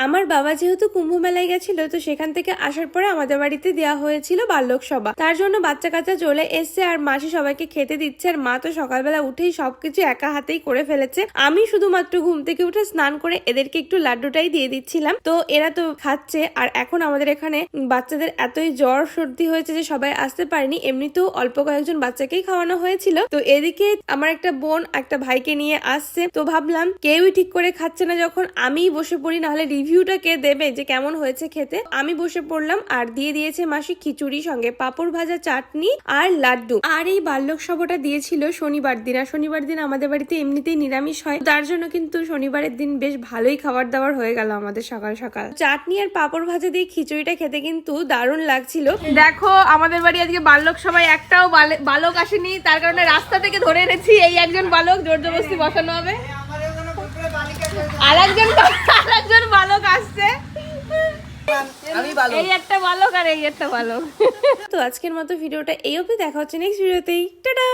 আমার বাবা যেহেতু কুম্ভ মেলায় গেছিল, তো সেখান থেকে আসার পরে আমাদের বাড়িতে দেওয়া হয়েছিল বাল্যক সভা। তার জন্য বাচ্চা কাচ্চা চলে এসছে আর মাসি সবাইকে খেতে দিচ্ছে। আর মা তো সকালবেলা উঠেই সবকিছু একা হাতেই করে ফেলেছে। আমি শুধুমাত্র ঘুম থেকে উঠে স্নান করে এদেরকে একটু লাড্ডুটাই দিয়ে দিচ্ছিলাম। তো এরা তো খাচ্ছে। আর এখন আমাদের এখানে বাচ্চাদের এতই জ্বর সর্দি হয়েছে যে সবাই আসতে পারেনি, এমনিতেও অল্প কয়েকজন বাচ্চাকেই খাওয়ানো হয়েছিল। তো এদিকে আমার একটা বোন একটা ভাইকে নিয়ে আসছে, তো ভাবলাম কেউই ঠিক করে খাচ্ছে না, যখন আমিই বসে পড়ি, নাহলে রিভিউটা কে দেবে যে কেমন হয়েছে খেতে। আমি বসে পড়লাম আর দিয়ে দিয়েছে মাসি খিচুড়ি, সঙ্গে পাঁপড় ভাজা, চাটনি আর লাড্ডু। আর এই বাল্যক সভাটা দিয়েছিল শনিবার দিন। আর শনিবার দিন আমাদের বাড়িতে এমনিতেই নিরামিষ হয়, তার জন্য কিন্তু শনিবারের দিন বেশ ভালোই খাবার দাবার হয়ে গেল আমাদের সকাল সকাল। চাটনি আর পাঁপড় ভাজা দিয়ে খিচুড়িটা খেতে কিন্তু দারুণ লাগছিল। দেখো আমাদের বাড়ি আজকে বাল্যক সভায় একটাও বালক আসেনি, তার কারণে রাস্তা থেকে ধরে এনেছি এই একজন বালক, জোর জবরদস্তি বসানো হবে। আরেকজন বালক আসছে, এই একটা বালক আর এই একটা বালক। তো আজকের মতো ভিডিওটা এই অবধি, দেখা হচ্ছে নেক্সট ভিডিওতেই। টাটা।